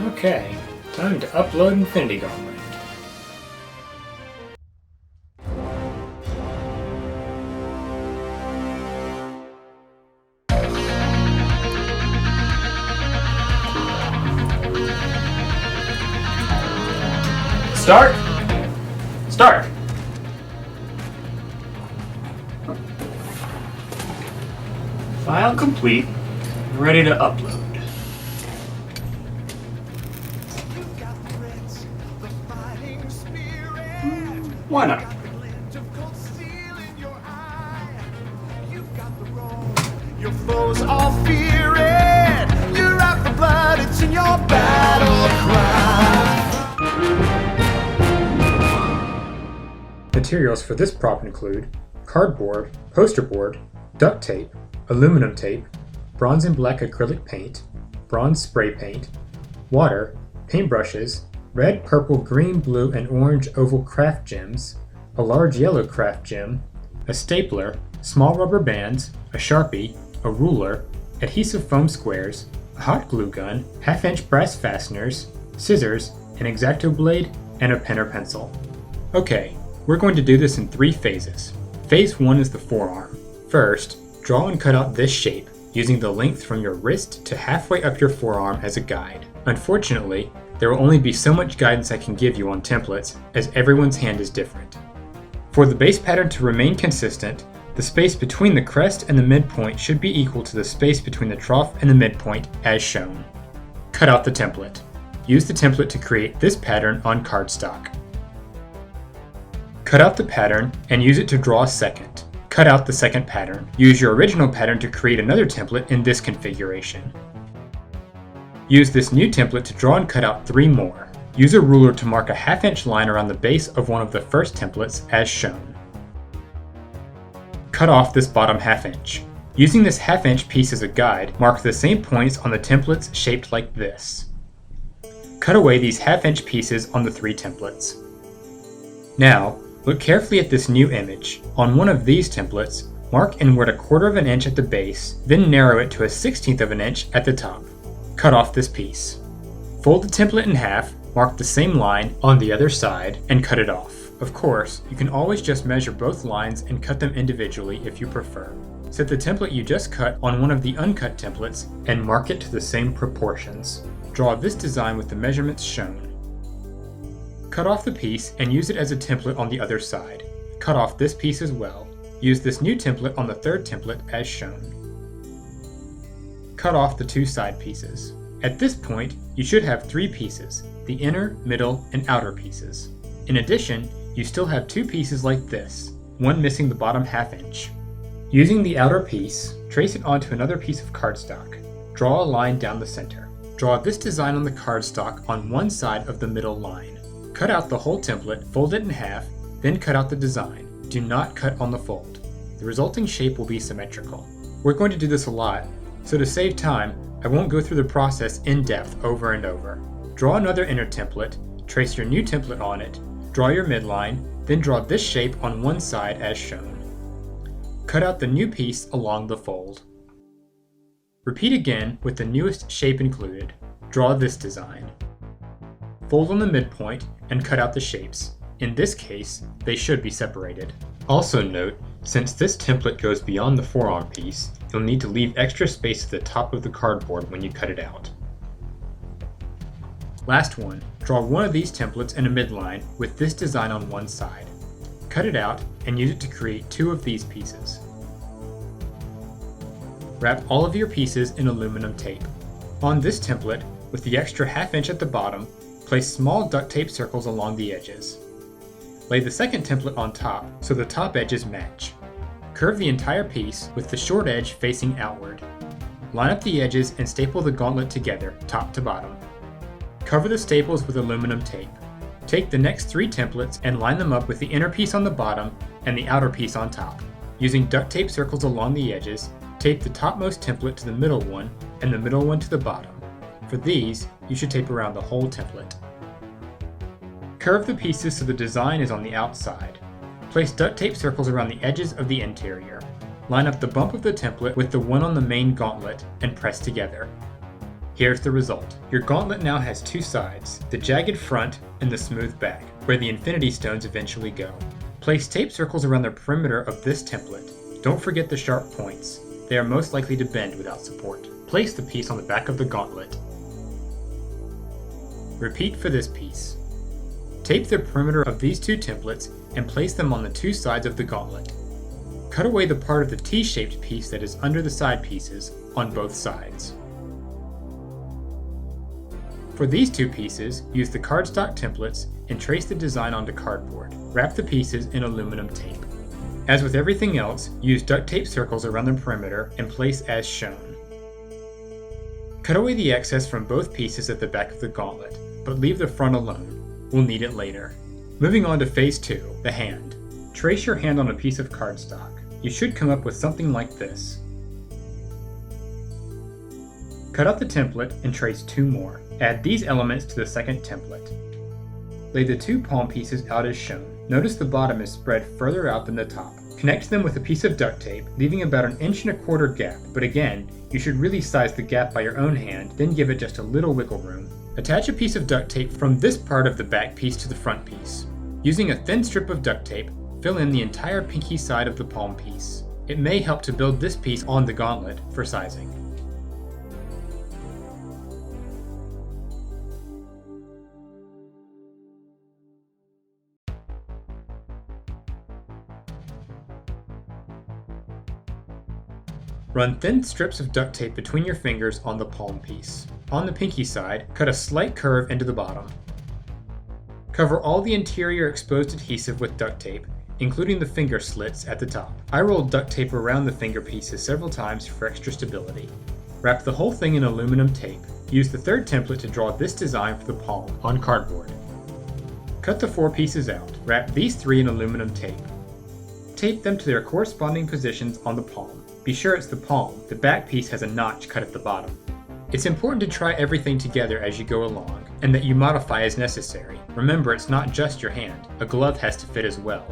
Okay, time to upload Infinity Gauntlet. Start! Start! File complete. Ready to upload. Why not? Your foes all fear it. You're out for blood, it's in your battle cry. Materials for this prop include cardboard, poster board, duct tape, aluminum tape, bronze and black acrylic paint, bronze spray paint, water, paintbrushes, red, purple, green, blue, and orange oval craft gems, a large yellow craft gem, a stapler, small rubber bands, a Sharpie, a ruler, adhesive foam squares, a hot glue gun, half-inch brass fasteners, scissors, an X-Acto blade, and a pen or pencil. Okay, we're going to do this in 3 phases. Phase 1 is the forearm. First, draw and cut out this shape, using the length from your wrist to halfway up your forearm as a guide. Unfortunately, there will only be so much guidance I can give you on templates, as everyone's hand is different. For the base pattern to remain consistent, the space between the crest and the midpoint should be equal to the space between the trough and the midpoint, as shown. Cut out the template. Use the template to create this pattern on cardstock. Cut out the pattern and use it to draw a second. Cut out the second pattern. Use your original pattern to create another template in this configuration. Use this new template to draw and cut out 3 more. Use a ruler to mark a half-inch line around the base of one of the first templates as shown. Cut off this bottom half-inch. Using this half-inch piece as a guide, mark the same points on the templates shaped like this. Cut away these half-inch pieces on the 3 templates. Now, look carefully at this new image. On one of these templates, mark inward 1/4 of an inch at the base, then narrow it to 1/16 of an inch at the top. Cut off this piece. Fold the template in half, mark the same line on the other side, and cut it off. Of course, you can always just measure both lines and cut them individually if you prefer. Set the template you just cut on one of the uncut templates and mark it to the same proportions. Draw this design with the measurements shown. Cut off the piece and use it as a template on the other side. Cut off this piece as well. Use this new template on the third template as shown. Cut off the 2 side pieces. At this point, you should have 3 pieces, the inner, middle, and outer pieces. In addition, you still have 2 pieces like this, one missing the bottom half-inch. Using the outer piece, trace it onto another piece of cardstock. Draw a line down the center. Draw this design on the cardstock on one side of the middle line. Cut out the whole template, fold it in half, then cut out the design. Do not cut on the fold. The resulting shape will be symmetrical. We're going to do this a lot, so to save time, I won't go through the process in depth over and over. Draw another inner template, trace your new template on it, draw your midline, then draw this shape on one side as shown. Cut out the new piece along the fold. Repeat again with the newest shape included. Draw this design. Fold on the midpoint and cut out the shapes. In this case, they should be separated. Also note, since this template goes beyond the forearm piece, you'll need to leave extra space at the top of the cardboard when you cut it out. Last one, draw one of these templates in a midline with this design on one side. Cut it out and use it to create 2 of these pieces. Wrap all of your pieces in aluminum tape. On this template, with the extra half-inch at the bottom, place small duct tape circles along the edges. Lay the second template on top so the top edges match. Curve the entire piece with the short edge facing outward. Line up the edges and staple the gauntlet together, top to bottom. Cover the staples with aluminum tape. Take the next 3 templates and line them up with the inner piece on the bottom and the outer piece on top. Using duct tape circles along the edges, tape the topmost template to the middle one and the middle one to the bottom. For these, you should tape around the whole template. Curve the pieces so the design is on the outside. Place duct tape circles around the edges of the interior. Line up the bump of the template with the one on the main gauntlet and press together. Here's the result. Your gauntlet now has two sides, the jagged front and the smooth back, where the infinity stones eventually go. Place tape circles around the perimeter of this template. Don't forget the sharp points. They are most likely to bend without support. Place the piece on the back of the gauntlet. Repeat for this piece. Tape the perimeter of these two templates and place them on the two sides of the gauntlet. Cut away the part of the T-shaped piece that is under the side pieces on both sides. For these two pieces, use the cardstock templates and trace the design onto cardboard. Wrap the pieces in aluminum tape. As with everything else, use duct tape circles around the perimeter and place as shown. Cut away the excess from both pieces at the back of the gauntlet, but leave the front alone. We'll need it later. Moving on to phase 2, the hand. Trace your hand on a piece of cardstock. You should come up with something like this. Cut out the template and trace 2 more. Add these elements to the second template. Lay the 2 palm pieces out as shown. Notice the bottom is spread further out than the top. Connect them with a piece of duct tape, leaving about an 1.25 inch gap, but again, you should really size the gap by your own hand, then give it just a little wiggle room. Attach a piece of duct tape from this part of the back piece to the front piece. Using a thin strip of duct tape, fill in the entire pinky side of the palm piece. It may help to build this piece on the gauntlet for sizing. Run thin strips of duct tape between your fingers on the palm piece. On the pinky side, cut a slight curve into the bottom. Cover all the interior exposed adhesive with duct tape, including the finger slits at the top. I rolled duct tape around the finger pieces several times for extra stability. Wrap the whole thing in aluminum tape. Use the third template to draw this design for the palm on cardboard. Cut the 4 pieces out. Wrap these 3 in aluminum tape. Tape them to their corresponding positions on the palm. Be sure it's the palm. The back piece has a notch cut at the bottom. It's important to try everything together as you go along, and that you modify as necessary. Remember, it's not just your hand. A glove has to fit as well.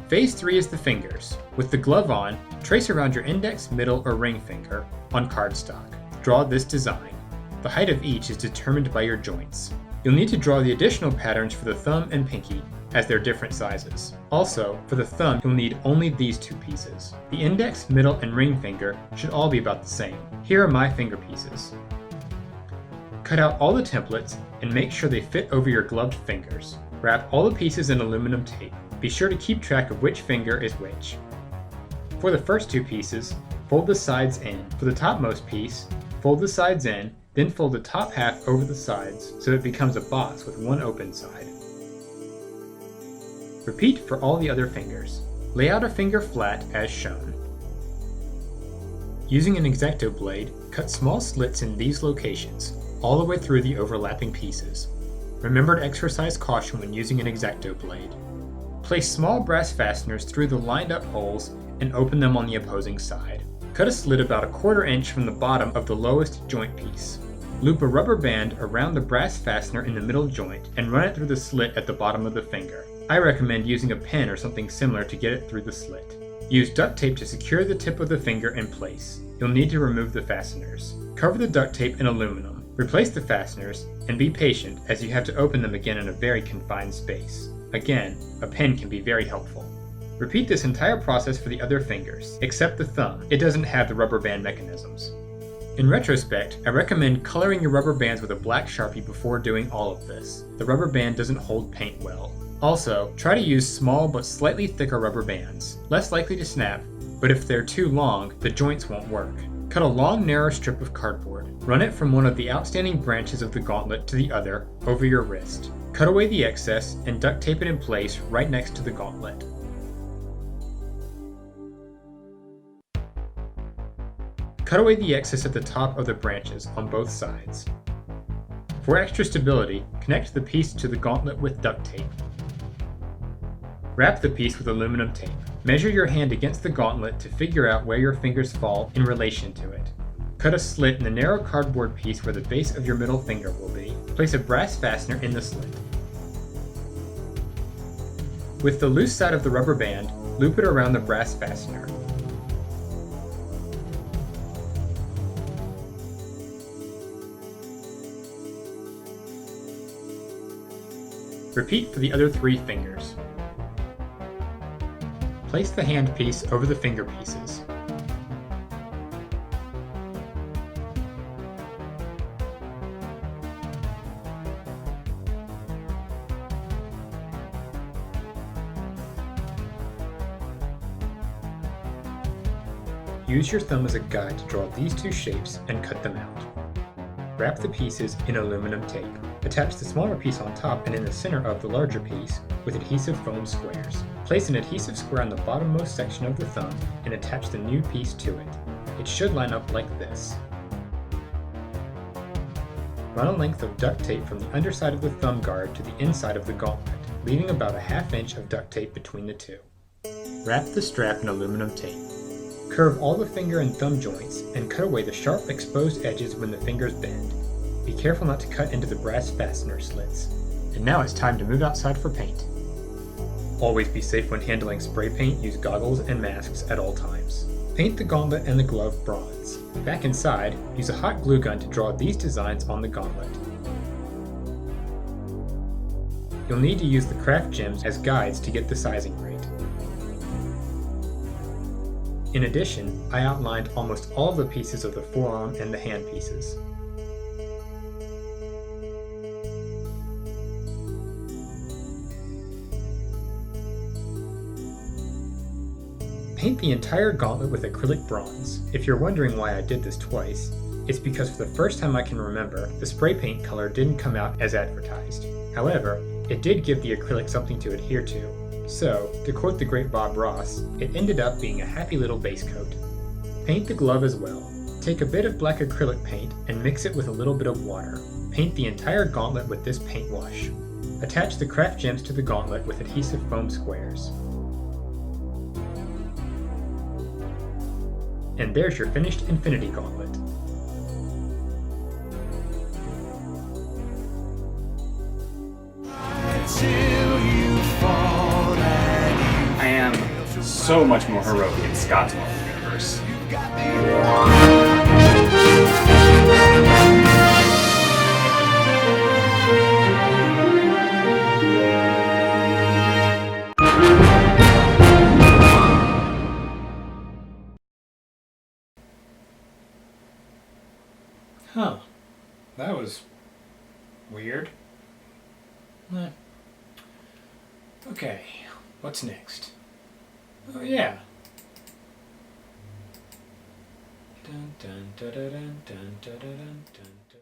Phase 3 is the fingers. With the glove on, trace around your index, middle, or ring finger on cardstock. Draw this design. The height of each is determined by your joints. You'll need to draw the additional patterns for the thumb and pinky, as they're different sizes. Also, for the thumb, you'll need only these 2 pieces. The index, middle, and ring finger should all be about the same. Here are my finger pieces. Cut out all the templates and make sure they fit over your gloved fingers. Wrap all the pieces in aluminum tape. Be sure to keep track of which finger is which. For the first 2 pieces, fold the sides in. For the topmost piece, fold the sides in, then fold the top half over the sides so it becomes a box with one open side. Repeat for all the other fingers. Lay out a finger flat as shown. Using an X-Acto blade, cut small slits in these locations, all the way through the overlapping pieces. Remember to exercise caution when using an X-Acto blade. Place small brass fasteners through the lined up holes and open them on the opposing side. Cut a slit about 1/4 inch from the bottom of the lowest joint piece. Loop a rubber band around the brass fastener in the middle joint and run it through the slit at the bottom of the finger. I recommend using a pen or something similar to get it through the slit. Use duct tape to secure the tip of the finger in place. You'll need to remove the fasteners. Cover the duct tape in aluminum. Replace the fasteners, and be patient as you have to open them again in a very confined space. Again, a pen can be very helpful. Repeat this entire process for the other fingers, except the thumb. It doesn't have the rubber band mechanisms. In retrospect, I recommend coloring your rubber bands with a black Sharpie before doing all of this. The rubber band doesn't hold paint well. Also, try to use small but slightly thicker rubber bands. Less likely to snap, but if they're too long, the joints won't work. Cut a long, narrow strip of cardboard. Run it from one of the outstanding branches of the gauntlet to the other, over your wrist. Cut away the excess and duct tape it in place right next to the gauntlet. Cut away the excess at the top of the branches on both sides. For extra stability, connect the piece to the gauntlet with duct tape. Wrap the piece with aluminum tape. Measure your hand against the gauntlet to figure out where your fingers fall in relation to it. Cut a slit in the narrow cardboard piece where the base of your middle finger will be. Place a brass fastener in the slit. With the loose side of the rubber band, loop it around the brass fastener. Repeat for the other 3 fingers. Place the hand piece over the finger pieces. Use your thumb as a guide to draw these 2 shapes and cut them out. Wrap the pieces in aluminum tape. Attach the smaller piece on top and in the center of the larger piece with adhesive foam squares. Place an adhesive square on the bottommost section of the thumb and attach the new piece to it. It should line up like this. Run a length of duct tape from the underside of the thumb guard to the inside of the gauntlet, leaving about a ½ inch of duct tape between the 2. Wrap the strap in aluminum tape. Curve all the finger and thumb joints and cut away the sharp exposed edges when the fingers bend. Be careful not to cut into the brass fastener slits. And now it's time to move outside for paint. Always be safe when handling spray paint. Use goggles and masks at all times. Paint the gauntlet and the glove bronze. Back inside, use a hot glue gun to draw these designs on the gauntlet. You'll need to use the craft gems as guides to get the sizing right. In addition, I outlined almost all of the pieces of the forearm and the hand pieces. Paint the entire gauntlet with acrylic bronze. If you're wondering why I did this twice, it's because for the first time I can remember, the spray paint color didn't come out as advertised. However, it did give the acrylic something to adhere to. So, to quote the great Bob Ross, it ended up being a happy little base coat. Paint the glove as well. Take a bit of black acrylic paint and mix it with a little bit of water. Paint the entire gauntlet with this paint wash. Attach the craft gems to the gauntlet with adhesive foam squares. And there's your finished Infinity Gauntlet. I am so much more heroic in Scott's Marvel universe. Huh. That was weird. Okay, what's next? Oh yeah. Dun dun dun dun dun dun dun dun dun.